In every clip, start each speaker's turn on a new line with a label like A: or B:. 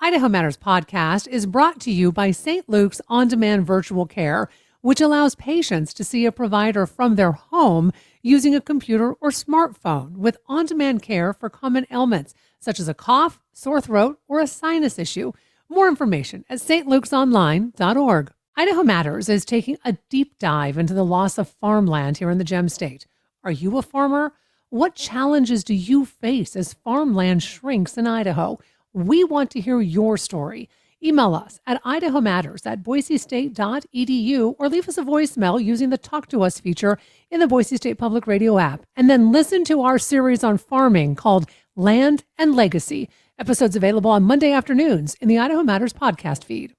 A: Idaho Matters podcast is brought to you by St. Luke's On-Demand Virtual Care, which allows patients to see a provider from their home using a computer or smartphone with on-demand care for common ailments such as a cough, sore throat, or a sinus issue. More information at stlukesonline.org. Idaho Matters is taking a deep dive into the loss of farmland here in the Gem State. Are you a farmer? What challenges do you face as farmland shrinks in Idaho? We want to hear your story. Email us at idahomatters@boisestate.edu or leave us a voicemail using the Talk to Us feature in the Boise State Public Radio app. And then listen to our series on farming called Land and Legacy. Episodes available on Monday afternoons in the Idaho Matters podcast feed.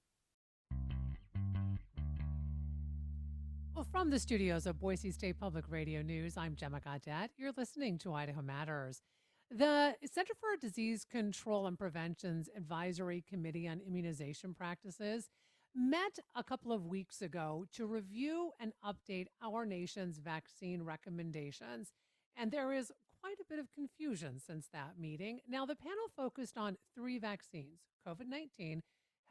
A: Well, from the studios of Boise State Public Radio News, I'm Gemma Gaudet. You're listening to Idaho Matters. The Center for Disease Control and Prevention's Advisory Committee on Immunization Practices met a couple of weeks ago to review and update our nation's vaccine recommendations. And there is quite a bit of confusion since that meeting. Now, the panel focused on 3 vaccines: COVID-19,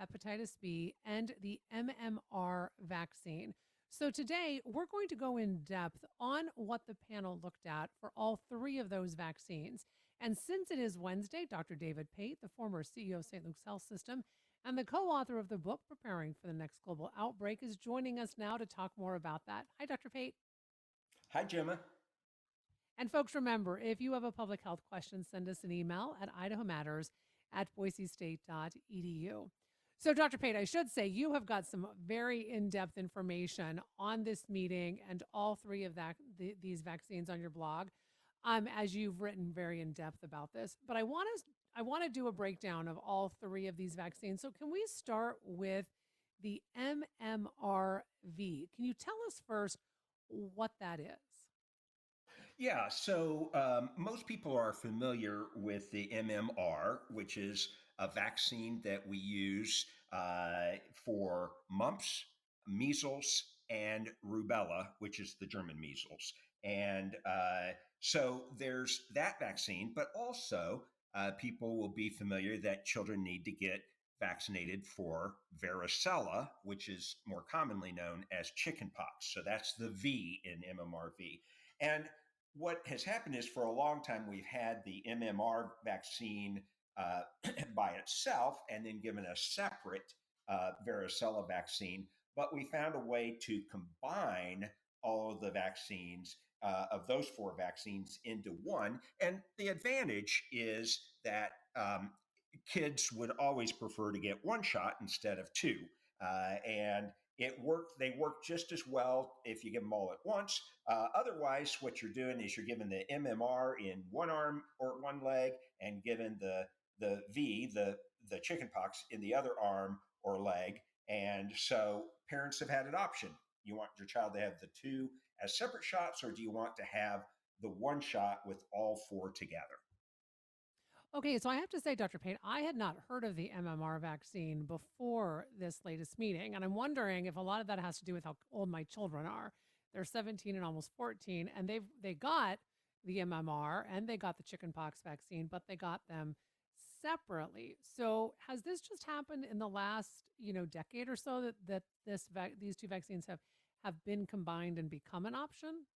A: hepatitis B, and the MMR vaccine. So today, we're going to go in depth on what the panel looked at for all 3 of those vaccines. And since it is Wednesday, Dr. David Pate, the former CEO of St. Luke's Health System and the co-author of the book Preparing for the Next Global Outbreak, is joining us now to talk more about that. Hi, Dr. Pate.
B: Hi, Gemma.
A: And folks, remember, if you have a public health question, send us an email at idahomatters@boisestate.edu. So, Dr. Pate, I should say you have got some very in-depth information on this meeting and all 3 of these vaccines on your blog, as you've written very in-depth about this. But I want to do a breakdown of all 3 of these vaccines. So can we start with the MMRV? Can you tell us first what that is?
B: Yeah, so most people are familiar with the MMR, which is a vaccine that we use for mumps, measles, and rubella, which is the German measles. And so there's that vaccine, but also people will be familiar that children need to get vaccinated for varicella, which is more commonly known as chickenpox. So that's the V in MMRV. And what has happened is for a long time, we've had the MMR vaccine by itself and then given a separate varicella vaccine. But we found a way to combine all of the vaccines of those 4 vaccines into one. And the advantage is that kids would always prefer to get 1 shot instead of 2. And they work just as well if you give them all at once. Otherwise, what you're doing is you're giving the MMR in 1 arm or 1 leg and giving the V, the chickenpox, in the other arm or leg. And so parents have had an option. You want your child to have the 2 as separate shots, or do you want to have the 1 shot with all 4 together?
A: Okay, so I have to say, Dr. Payne, I had not heard of the MMR vaccine before this latest meeting. And I'm wondering if a lot of that has to do with how old my children are. They're 17 and almost 14, and they got the MMR and they got the chickenpox vaccine, but they got them separately. So has this just happened in the last, decade or so that these 2 vaccines have been combined and become an option?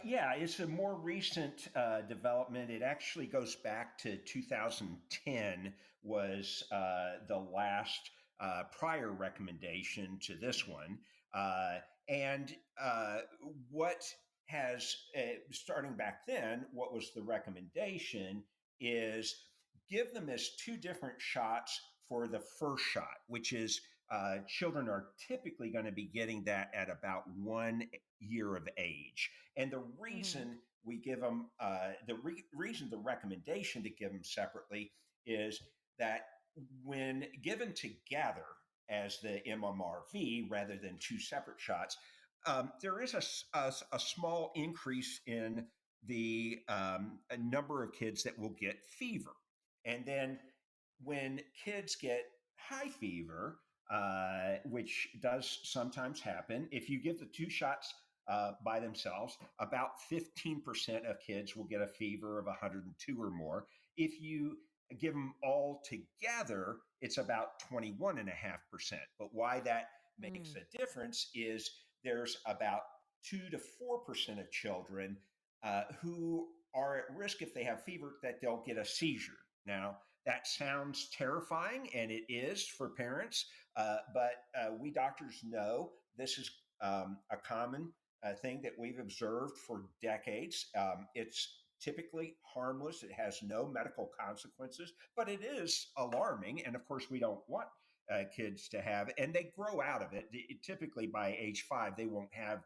B: Yeah, it's a more recent development. It actually goes back to 2010 was the last prior recommendation to this one. Uh, and what has, starting back then, what was the recommendation is give them as 2 different shots for the first shot, which is children are typically going to be getting that at about 1 year of age. And the
A: Mm-hmm.
B: reason we give them, reason the recommendation to give them separately is that when given together as the MMRV rather than 2 separate shots, there is a small increase in the a number of kids that will get fever. And then when kids get high fever, which does sometimes happen, if you give the 2 shots by themselves, about 15% of kids will get a fever of 102 or more. If you give them all together, it's about 21.5%. But why that makes
A: Mm.
B: a difference is there's about 2 to 4% of children who are at risk if they have fever that they'll get a seizure. Now, that sounds terrifying, and it is for parents, but we doctors know this is a common thing that we've observed for decades. It's typically harmless, it has no medical consequences, but it is alarming. And of course, we don't want kids to have it, and they grow out of it. Typically, by age 5, they won't have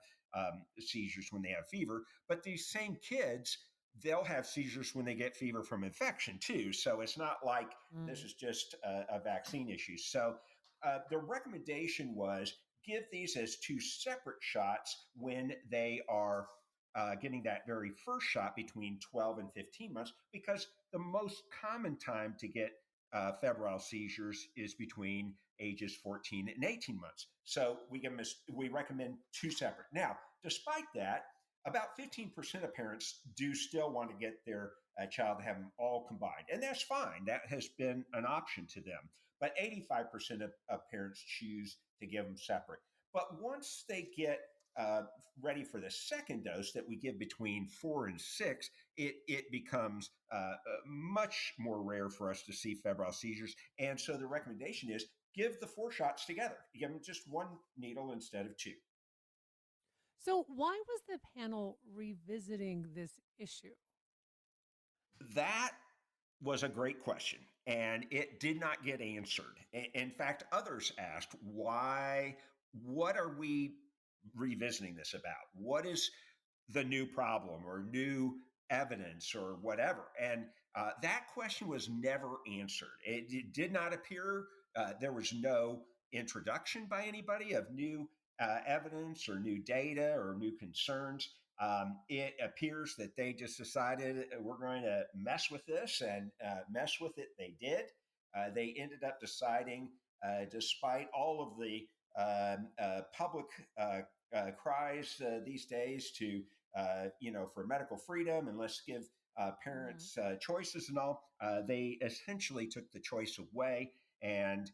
B: seizures when they have fever, but these same kids, they'll have seizures when they get fever from infection too. So it's not like this
A: Mm.
B: is just a vaccine issue. So the recommendation was give these as two separate shots when they are getting that very first shot between 12 and 15 months, because the most common time to get febrile seizures is between ages 14 and 18 months. So we recommend two separate. Now, despite that, about 15% of parents do still want to get their child to have them all combined. And that's fine. That has been an option to them. But 85% of parents choose to give them separate. But once they get ready for the second dose that we give between 4 and 6, it becomes much more rare for us to see febrile seizures. And so the recommendation is give the 4 shots together. You give them just one needle instead of two.
A: So, why was the panel revisiting this issue?
B: That was a great question, and it did not get answered. In fact, others asked, why, what are we revisiting this about? What is the new problem or new evidence or whatever? And that question was never answered. It did not appear, there was no introduction by anybody of new evidence or new data or new concerns. It appears that they just decided we're going to mess with this, and mess with it they did. They ended up deciding, despite all of the public cries these days to, for medical freedom and let's give
A: Hmm.
B: parents choices and all, they essentially took the choice away and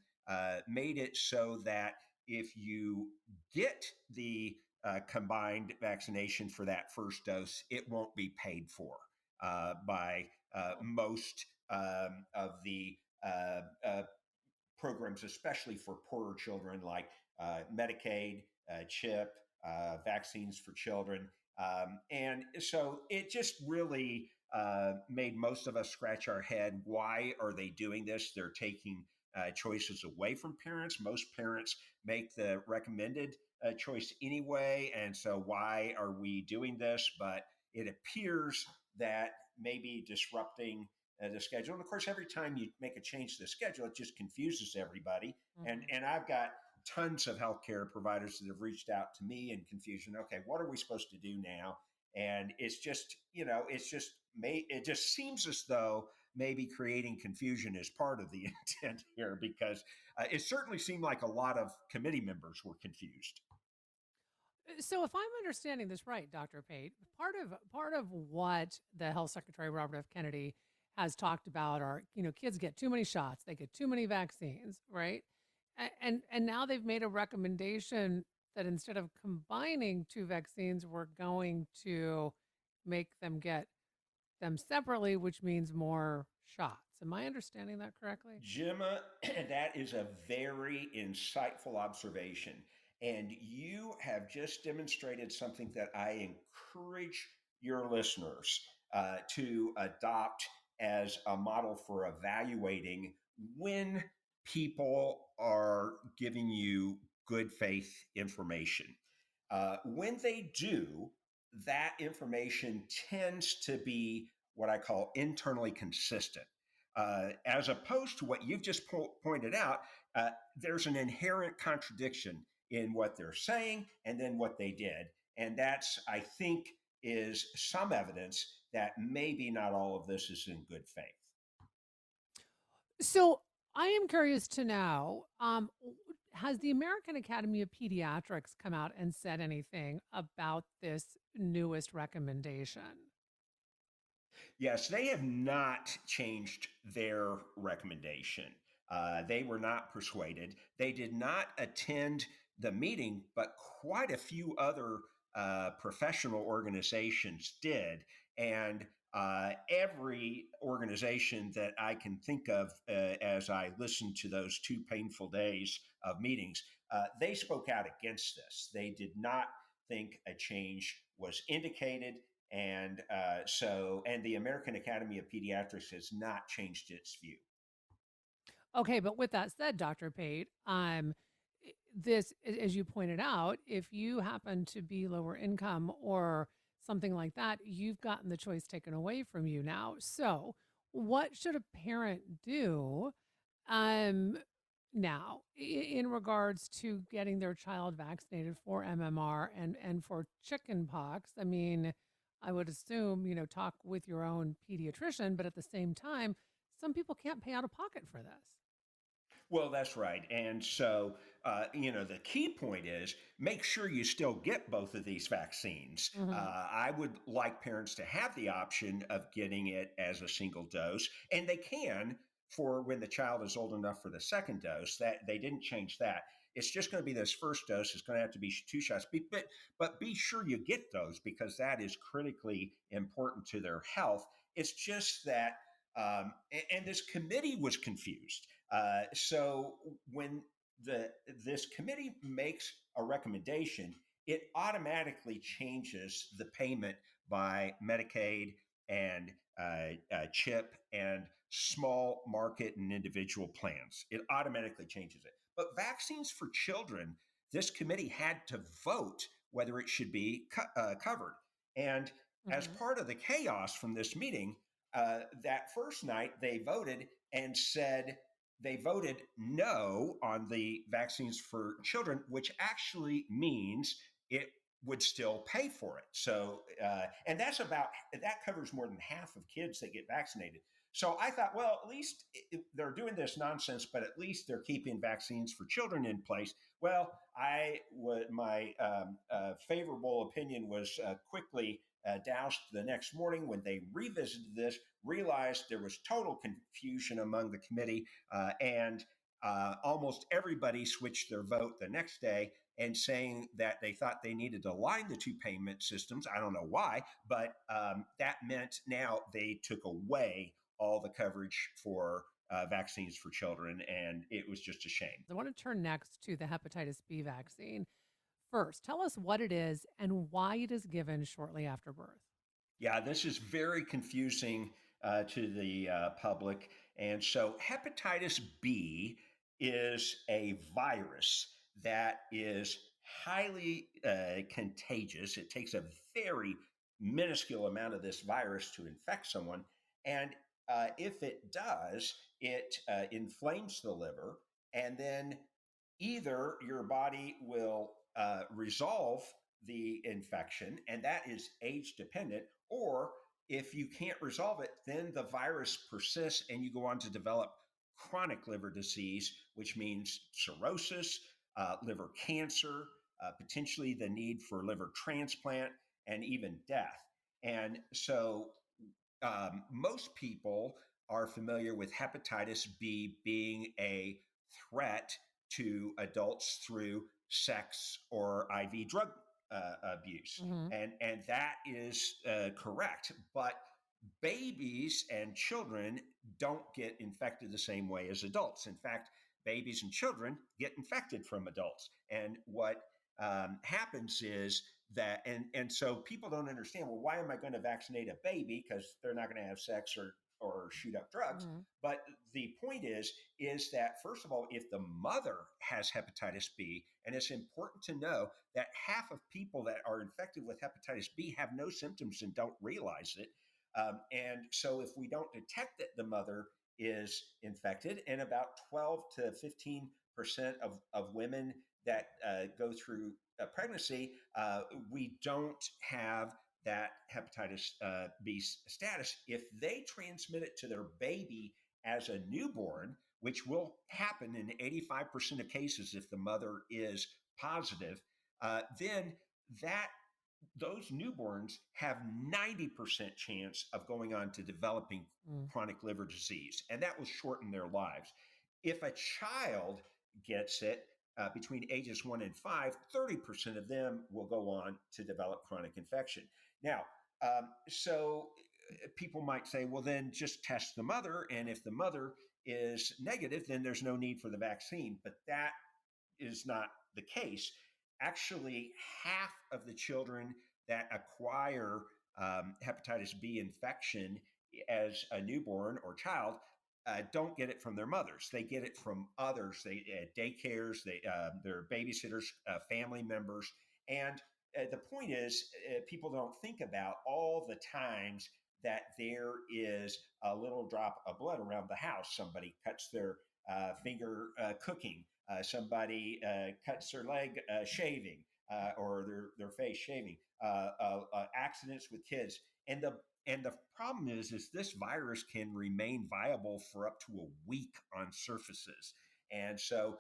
B: made it so that if you get the combined vaccination for that first dose, it won't be paid for by
A: Oh.
B: most of the programs, especially for poorer children like Medicaid, CHIP, vaccines for children. And so it just really made most of us scratch our head. Why are they doing this? They're taking choices away from parents. Most parents make the recommended choice anyway. And so why are we doing this? But it appears that maybe disrupting the schedule. And of course, every time you make a change to the schedule, it just confuses everybody. And
A: Hmm.
B: and I've got tons of healthcare providers that have reached out to me in confusion. Okay, what are we supposed to do now? And it's just, it just seems as though maybe creating confusion is part of the intent here, because it certainly seemed like a lot of committee members were confused.
A: So, if I'm understanding this right, Dr. Pate, part of what the Health Secretary Robert F. Kennedy has talked about are, kids get too many shots, they get too many vaccines, right? And now they've made a recommendation that instead of combining two vaccines, we're going to make them get them separately, which means more shots. Am I understanding that correctly?
B: Gemma, that is a very insightful observation. And you have just demonstrated something that I encourage your listeners to adopt as a model for evaluating when people are giving you good faith information. When they do, that information tends to be what I call internally consistent. As opposed to what you've just pointed out, there's an inherent contradiction in what they're saying and then what they did. And that's, I think, is some evidence that maybe not all of this is in good faith.
A: So I am curious to know, has the American Academy of Pediatrics come out and said anything about this newest recommendation?
B: Yes, they have not changed their recommendation. They were not persuaded. They did not attend the meeting, but quite a few other professional organizations did. And every organization that I can think of as I listened to those 2 painful days of meetings, they spoke out against this. They did not think a change was indicated. And the American Academy of Pediatrics has not changed its view.
A: Okay, but with that said, Dr. Pate, this, as you pointed out, if you happen to be lower income or something like that, you've gotten the choice taken away from you now. So, what should a parent do um, now in regards to getting their child vaccinated for MMR and for chicken pox? I mean, I would assume, talk with your own pediatrician, but at the same time, some people can't pay out of pocket for this.
B: Well, that's right. And so, the key point is make sure you still get both of these vaccines.
A: Mhm.
B: I would like parents to have the option of getting it as a single dose, and they can for when the child is old enough for the second dose. That they didn't change that. It's just going to be this first dose. It's going to have to be 2 shots, but be sure you get those because that is critically important to their health. It's just that, and this committee was confused. So when the this committee makes a recommendation, it automatically changes the payment by Medicaid and CHIP and small market and individual plans. It automatically changes it. But vaccines for children, this committee had to vote whether it should be covered. And as
A: Mhm.
B: part of the chaos from this meeting, that first night they voted and said they voted no on the vaccines for children, which actually means it would still pay for it. So, and that covers more than half of kids that get vaccinated. So I thought, well, at least they're doing this nonsense, but at least they're keeping vaccines for children in place. Well, my favorable opinion was quickly doused the next morning when they revisited this, realized there was total confusion among the committee, and almost everybody switched their vote the next day and saying that they thought they needed to align the two payment systems. I don't know why, but that meant now they took away all the coverage for vaccines for children, and it was just a shame.
A: I want to turn next to the hepatitis B vaccine. First, tell us what it is and why it is given shortly after birth.
B: Yeah, this is very confusing to the public. And so, hepatitis B is a virus that is highly contagious. It takes a very minuscule amount of this virus to infect someone. And if it does, it inflames the liver, and then either your body will resolve the infection, and that is age dependent, or if you can't resolve it, then the virus persists and you go on to develop chronic liver disease, which means cirrhosis, liver cancer, potentially the need for liver transplant, and even death. And so most people are familiar with hepatitis B being a threat to adults through sex or IV drug abuse.
A: Mhm.
B: And that is correct. But babies and children don't get infected the same way as adults. In fact, babies and children get infected from adults. And what happens is that, and so people don't understand, well, why am I going to vaccinate a baby? Because they're not going to have sex or shoot up drugs.
A: Mhm.
B: But the point is that first of all, if the mother has hepatitis B, and it's important to know that half of people that are infected with hepatitis B have no symptoms and don't realize it. And so if we don't detect that the mother is infected, and about 12 to 15% of women that go through a pregnancy, we don't have that hepatitis B status. If they transmit it to their baby as a newborn, which will happen in 85% of cases if the mother is positive, then that those newborns have 90% chance of going on to developing
A: Mm.
B: chronic liver disease, and that will shorten their lives. If a child gets it between ages 1 and 5, 30% of them will go on to develop chronic infection. Now, so people might say, well, then just test the mother, and if the mother is negative, then there's no need for the vaccine. But that is not the case. Actually, half of the children that acquire hepatitis B infection as a newborn or child don't get it from their mothers. They get it from others. They daycares, their babysitters, family members, and the point is, people don't think about all the times that there is a little drop of blood around the house. Somebody cuts their finger cooking. Somebody cuts their leg shaving, or their face shaving. Accidents with kids, and the problem is this virus can remain viable for up to a week on surfaces, and so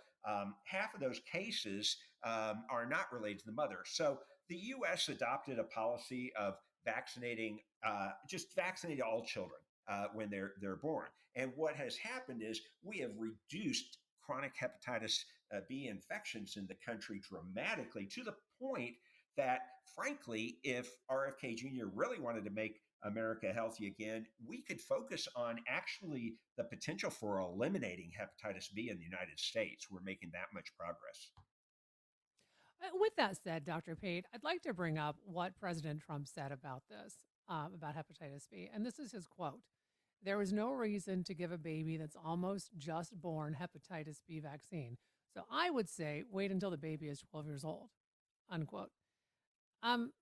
B: half of those cases are not related to the mother. So the U.S. adopted a policy of vaccinating, just vaccinating all children when they're born. And what has happened is we have reduced chronic hepatitis B infections in the country dramatically, to the point that, frankly, if RFK Jr. really wanted to make America healthy again, we could focus on actually the potential for eliminating hepatitis B in the United States. We're making that much progress.
A: With that said, Dr. Pate, I'd like to bring up what President Trump said about this, about hepatitis B. And this is his quote: "There is no reason to give a baby that's almost just born hepatitis B vaccine. So I would say wait until the baby is 12 years old," unquote. Um,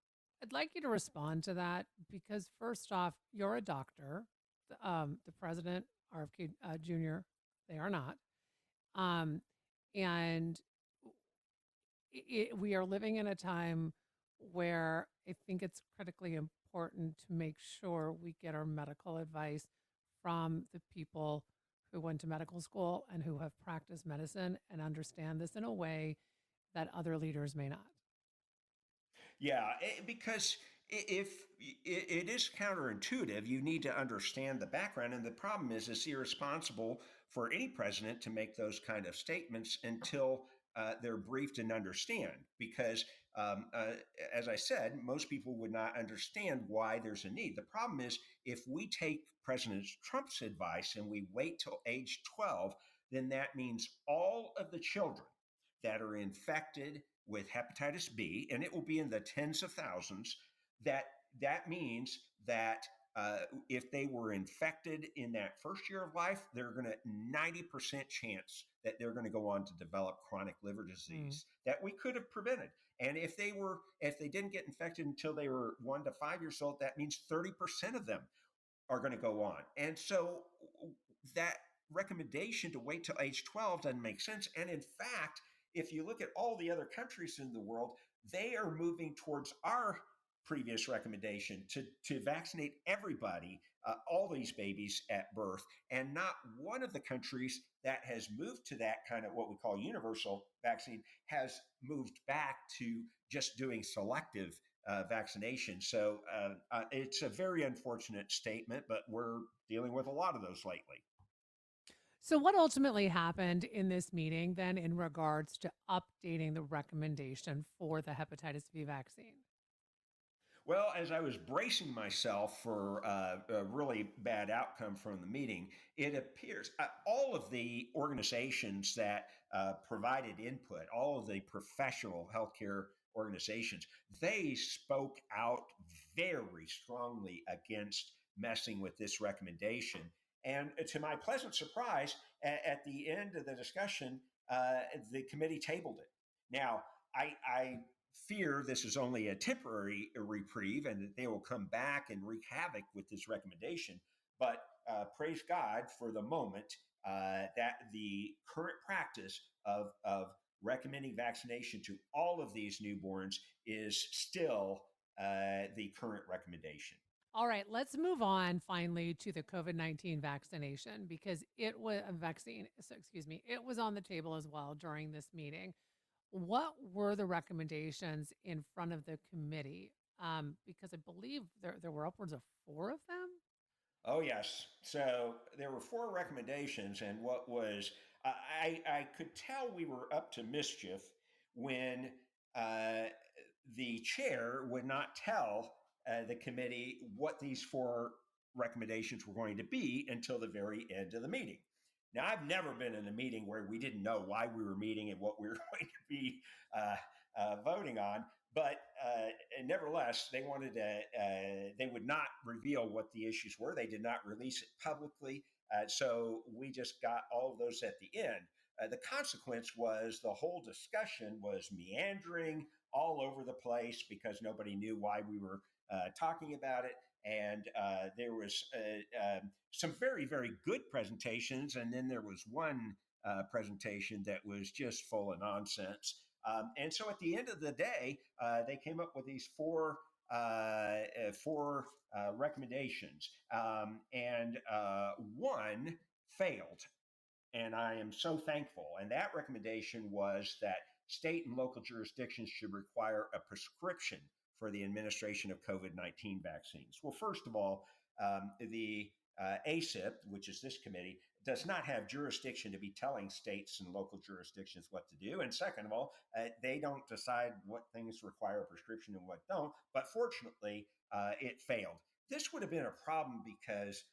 A: I'd like you to respond to that because, first off, you're a doctor. The president, RFK Jr., they are not. Um, and we are living in a time where I think it's critically important to make sure we get our medical advice from the people who went to medical school and who have practiced medicine and understand this in a way that other leaders may not.
B: Yeah, because if it is counterintuitive, you need to understand the background. And the problem is, it's irresponsible for any president to make those kind of statements until they're briefed and understand. Because, um, uh, as I said, most people would not understand why there's a need. The problem is, if we take President Trump's advice and we wait till age 12, then that means all of the children that are infected with hepatitis B, and it will be in the tens of thousands. That that means that if they were infected in that first year of life, they're going to 90% chance that they're going to go on to develop chronic liver
A: Mm.
B: disease that we could have prevented. And if they didn't get infected until they were 1 to 5 years old, that means 30% of them are going to go on. And so that recommendation to wait till age 12 doesn't make sense. And in fact, if you look at all the other countries in the world, they are moving towards our previous recommendation to vaccinate everybody, all these babies at birth. And not one of the countries that has moved to that kind of what we call universal vaccine has moved back to just doing selective vaccination. So it's a very unfortunate statement, but we're dealing with a lot of those lately.
A: So, what ultimately happened in this meeting then in regards to updating the recommendation for the hepatitis B vaccine?
B: Well, as I was bracing myself for a really bad outcome from the meeting, it appears all of the organizations that provided input, all of the professional healthcare organizations, they spoke out very strongly against messing with this recommendation. And to my pleasant surprise, at the end of the discussion, the committee tabled it. Now, I fear this is only a temporary reprieve and that they will come back and wreak havoc with this recommendation. But praise God for the moment that the current practice of recommending vaccination to all of these newborns is still the current recommendation.
A: All right, let's move on finally to the COVID-19 vaccination because it was a vaccine. So, excuse me, it was on the table as well during this meeting. What were the recommendations in front of the committee? because I believe there were upwards of four of them.
B: Oh, yes. So there were four recommendations, and what was I could tell we were up to mischief when uh, the chair would not tell the committee what these four recommendations were going to be until the very end of the meeting. Now, I've never been in a meeting where we didn't know why we were meeting and what we were going to be uh, voting on. But nevertheless, they wanted to. They would not reveal what the issues were. They did not release it publicly. So we just got all of those at the end. The consequence was the whole discussion was meandering all over the place because nobody knew why we were talking about it. And there was some very, very good presentations, and then there was one presentation that was just full of nonsense. And so at the end of the day, they came up with these four recommendations, and one failed, and I am so thankful. And that recommendation was that state and local jurisdictions should require a prescription for the administration of COVID 19 vaccines. Well, first of all, the ACIP, which is this committee, does not have jurisdiction to be telling states and local jurisdictions what to do. And second of all, they don't decide what things require a prescription and what don't. But fortunately, it failed. This would have been a problem because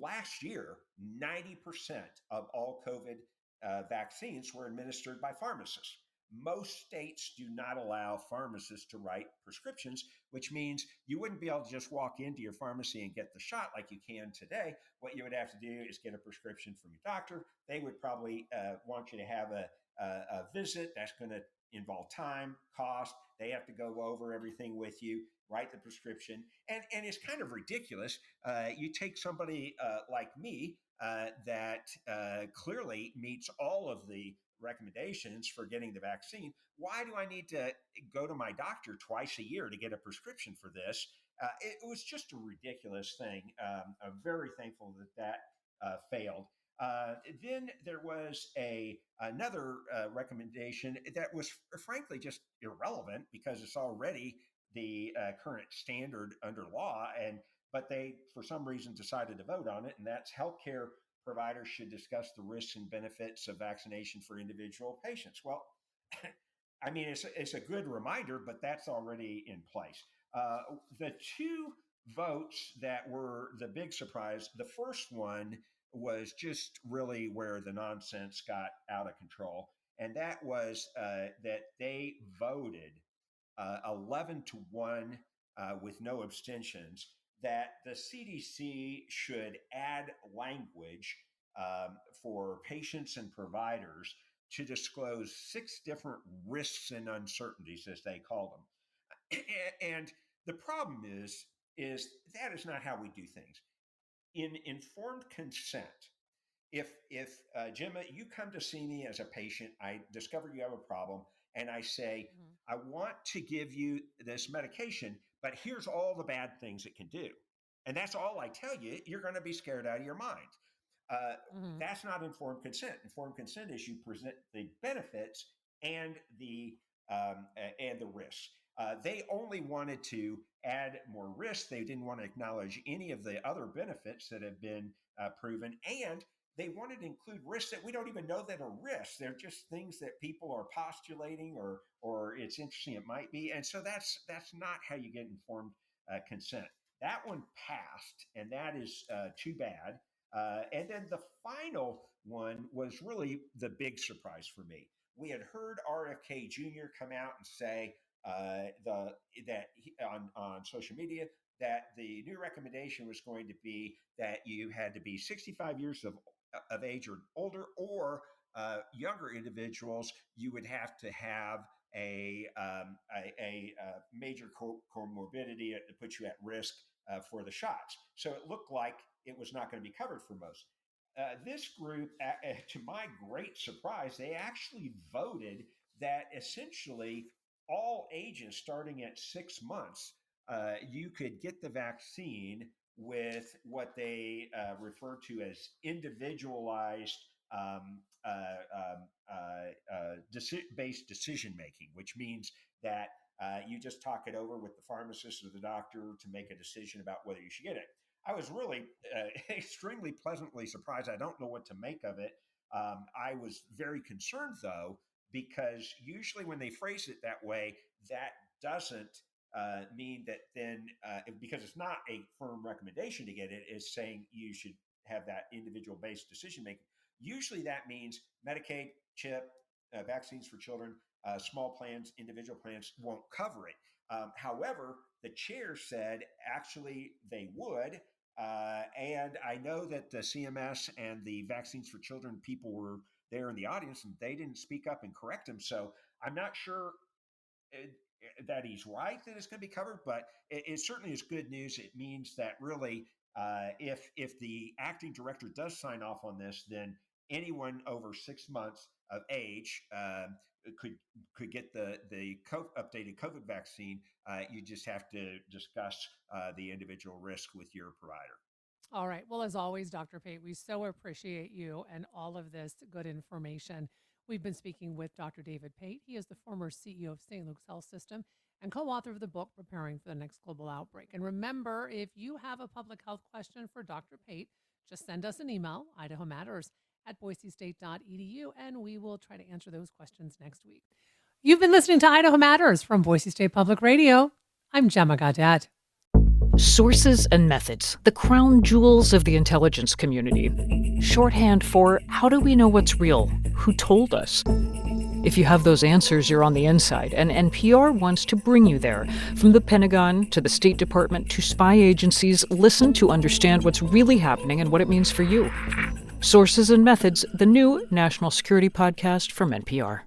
B: last year, 90% of all COVID vaccines were administered by pharmacists. Most states do not allow pharmacists to write prescriptions, which means you wouldn't be able to just walk into your pharmacy and get the shot like you can today. What you would have to do is get a prescription from your doctor. They would probably want you to have a visit. That's going to involve time, cost. They have to go over everything with you, write the prescription. And it's kind of ridiculous. You take somebody like me that clearly meets all of the recommendations for getting the vaccine. Why do I need to go to my doctor twice a year to get a prescription for this? It was just a ridiculous thing. I'm very thankful that failed. Then there was another recommendation that was frankly just irrelevant because it's already the current standard under law, and but they for some reason decided to vote on it, and that's healthcare providers should discuss the risks and benefits of vaccination for individual patients. Well, I mean, it's a good reminder, but that's already in place. The two votes that were the big surprise, the first one was just really where the nonsense got out of control. And that was that they voted 11 to 1 with no abstentions that the CDC should add language for patients and providers to disclose six different risks and uncertainties, as they call them. And the problem is that is not how we do things. In informed consent, if Gemma, you come to see me as a patient, I discover you have a problem, and I say,
A: Mm-hmm.
B: I want to give you this medication, but here's all the bad things it can do. And that's all I tell you, you're going to be scared out of your mind. Uh,
A: Mm-hmm.
B: that's not informed consent. Informed consent is you present the benefits and the risks. They only wanted to add more risks. They didn't want to acknowledge any of the other benefits that have been proven, and they wanted to include risks that we don't even know that are risks. They're just things that people are postulating, or it's interesting it might be. And so that's not how you get informed consent. That one passed, and that is too bad. And then the final one was really the big surprise for me. We had heard RFK Jr. come out and say on social media that the new recommendation was going to be that you had to be 65 years of age or older, or younger individuals, you would have to have a major comorbidity that puts you at risk for the shots. So it looked like it was not going to be covered for most. This group, to my great surprise, they actually voted that essentially all ages starting at 6 months, you could get the vaccine with what they refer to as individualized based decision making, which means that You just talk it over with the pharmacist or the doctor to make a decision about whether you should get it. I was really extremely pleasantly surprised. I don't know what to make of it. I was very concerned, though, because usually when they phrase it that way, that doesn't mean that then, because it's not a firm recommendation to get it, is saying you should have that individual based decision making. Usually that means Medicaid, CHIP, vaccines for children, small plans, individual plans won't cover it. However, the chair said actually they would. And I know that the CMS and the vaccines for children people were there in the audience and they didn't speak up and correct him. So I'm not sure that he's right that it's going to be covered, but it certainly is good news. It means that really, if the acting director does sign off on this, then anyone over 6 months of age could get the updated COVID vaccine. You just have to discuss the individual risk with your provider.
A: All right. Well, as always, Dr. Pate, we so appreciate you and all of this good information. We've been speaking with Dr. David Pate. He is the former CEO of St. Luke's Health System and co-author of the book, Preparing for the Next Global Outbreak. And remember, if you have a public health question for Dr. Pate, just send us an email, idahomatters@boisestate.edu, and we will try to answer those questions next week. You've been listening to Idaho Matters from Boise State Public Radio. I'm Gemma Gaudet.
C: Sources and methods, the crown jewels of the intelligence community. Shorthand for how do we know what's real? Who told us? If you have those answers, you're on the inside, and NPR wants to bring you there. From the Pentagon to the State Department to spy agencies, listen to understand what's really happening and what it means for you. Sources and Methods, the new national security podcast from NPR.